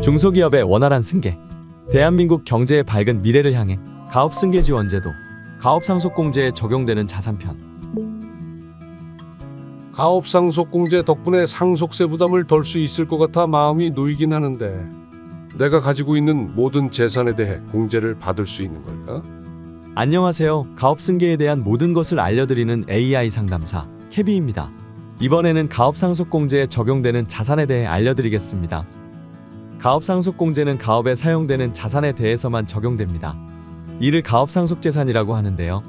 중소기업의 원활한 승계, 대한민국 경제의 밝은 미래를 향해 가업 승계 지원제도, 가업 상속공제에 적용되는 자산편. 가업 상속공제 덕분에 상속세 부담을 덜 수 있을 것 같아 마음이 놓이긴 하는데 내가 가지고 있는 모든 재산에 대해 공제를 받을 수 있는 걸까? 안녕하세요. 가업 승계에 대한 모든 것을 알려드리는 AI 상담사 캐비입니다. 이번에는 가업 상속공제에 적용되는 자산에 대해 알려드리겠습니다. 가업 상속공제는 가업에 사용되는 자산에 대해서만 적용됩니다. 이를 가업 상속재산이라고 하는데요.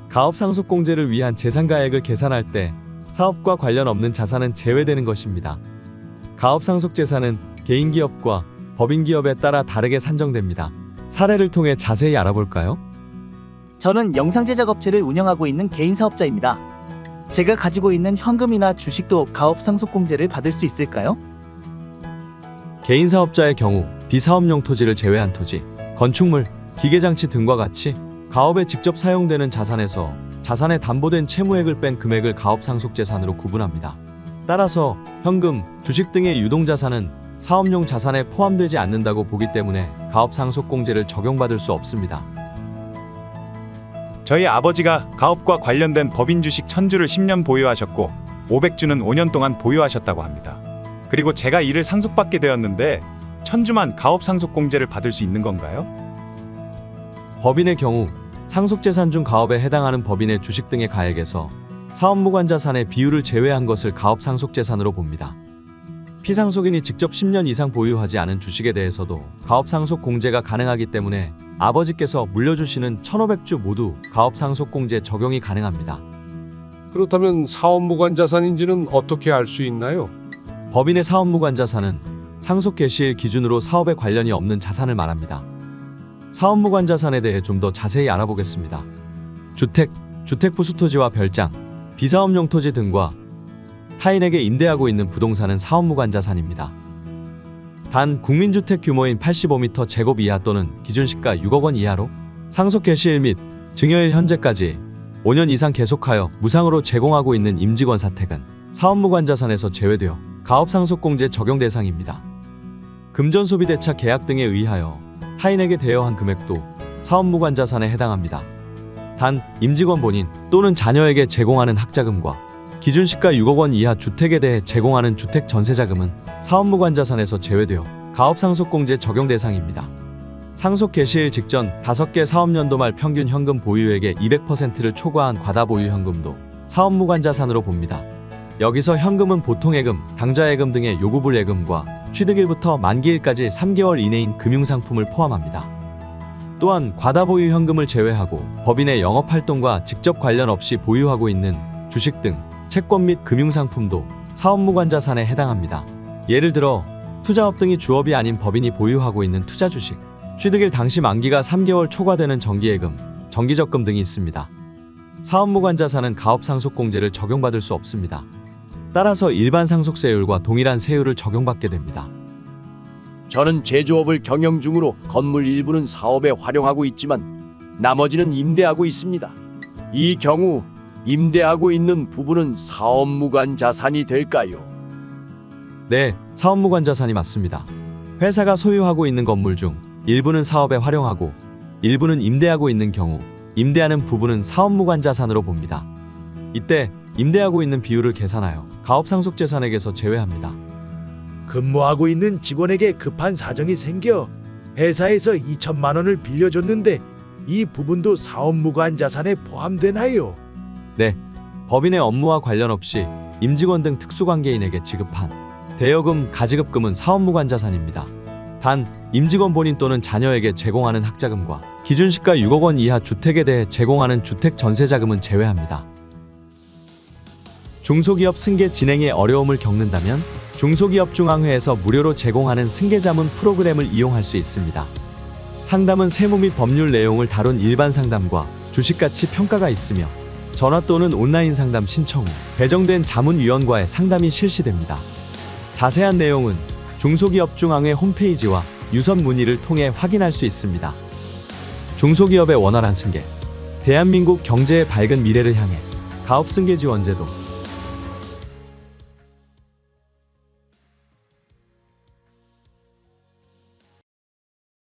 가업 상속공제를 위한 재산가액을 계산할 때 사업과 관련 없는 자산은 제외되는 것입니다. 가업 상속재산은 개인기업과 법인기업에 따라 다르게 산정됩니다. 사례를 통해 자세히 알아볼까요? 저는 영상 제작 업체를 운영하고 있는 개인 사업자입니다. 제가 가지고 있는 현금이나 주식도 가업 상속공제를 받을 수 있을까요? 개인 사업자의 경우 비사업용 토지를 제외한 토지, 건축물, 기계장치 등과 같이 가업에 직접 사용되는 자산에서 자산에 담보된 채무액을 뺀 금액을 가업 상속재산으로 구분합니다. 따라서 현금, 주식 등의 유동자산은 사업용 자산에 포함되지 않는다고 보기 때문에 가업 상속공제를 적용받을 수 없습니다. 저희 아버지가 가업과 관련된 법인 주식 1000주를 10년 보유하셨고 500주는 5년 동안 보유하셨다고 합니다. 그리고 제가 이를 상속받게 되었는데 1000주만 가업 상속공제를 받을 수 있는 건가요? 법인의 경우 상속재산 중 가업에 해당하는 법인의 주식 등의 가액에서 사업무관자산의 비율을 제외한 것을 가업 상속재산으로 봅니다. 피상속인이 직접 10년 이상 보유하지 않은 주식에 대해서도 가업 상속공제가 가능하기 때문에 아버지께서 물려주시는 1500주 모두 가업 상속공제 적용이 가능합니다. 그렇다면 사업무관자산인지는 어떻게 알 수 있나요? 법인의 사업무관자산은 상속 개시일 기준으로 사업에 관련이 없는 자산을 말합니다. 사업무관자산에 대해 좀 더 자세히 알아보겠습니다. 주택, 주택부수토지와 별장, 비사업용 토지 등과 타인에게 임대하고 있는 부동산은 사업무관자산입니다. 단 국민주택 규모인 85m 제곱 이하 또는 기준시가 6억 원 이하로 상속 개시일 및 증여일 현재까지 5년 이상 계속하여 무상으로 제공하고 있는 임직원 사택은 사업무관자산에서 제외되어 가업 상속공제 적용 대상입니다. 금전소비대차 계약 등에 의하여 타인에게 대여한 금액도 사업무관자산에 해당합니다. 단 임직원 본인 또는 자녀에게 제공하는 학자금과 기준시가 6억 원 이하 주택에 대해 제공하는 주택 전세자금은 사업무관자산에서 제외되어 가업 상속공제 적용 대상입니다. 상속 개시일 직전 5개 사업연도 말 평균 현금 보유액의 200%를 초과한 과다보유 현금도 사업무관자산으로 봅니다. 여기서 현금은 보통예금, 당좌예금 등의 요구불 예금과 취득일부터 만기일까지 3개월 이내인 금융상품을 포함합니다. 또한 과다보유 현금을 제외하고 법인의 영업활동과 직접 관련 없이 보유하고 있는 주식 등 채권 및 금융상품도 사업무관자산에 해당합니다. 예를 들어 투자업 등이 주업이 아닌 법인이 보유하고 있는 투자주식, 취득일 당시 만기가 3개월 초과되는 정기예금, 정기적금 등이 있습니다. 사업무관자산은 가업 상속공제를 적용받을 수 없습니다. 따라서 일반 상속세율과 동일한 세율을 적용받게 됩니다. 저는 제조업을 경영 중으로 건물 일부는 사업에 활용하고 있지만 나머지는 임대하고 있습니다. 이 경우 임대하고 있는 부분은 사업무관 자산이 될까요? 네, 사업무관자산이 맞습니다. 회사가 소유하고 있는 건물 중 일부는 사업에 활용하고 일부는 임대하고 있는 경우 임대하는 부분은 사업무관자산으로 봅니다. 이때 임대하고 있는 비율을 계산하여 가업상속재산액에서 제외합니다. 근무하고 있는 직원에게 급한 사정이 생겨 회사에서 2천만 원을 빌려줬는데 이 부분도 사업무관 자산에 포함되나요? 네, 법인의 업무와 관련 없이 임직원 등 특수관계인에게 지급한 대여금, 가지급금은 사업무관자산입니다. 단, 임직원 본인 또는 자녀에게 제공하는 학자금과 기준시가 6억 원 이하 주택에 대해 제공하는 주택 전세자금은 제외합니다. 중소기업 승계 진행에 어려움을 겪는다면 중소기업중앙회에서 무료로 제공하는 승계자문 프로그램을 이용할 수 있습니다. 상담은 세무 및 법률 내용을 다룬 일반 상담과 주식가치 평가가 있으며 전화 또는 온라인 상담 신청 후 배정된 자문위원과의 상담이 실시됩니다. 자세한 내용은 중소기업중앙회 홈페이지와 유선 문의를 통해 확인할 수 있습니다. 중소기업의 원활한 승계, 대한민국 경제의 밝은 미래를 향해 가업승계 지원제도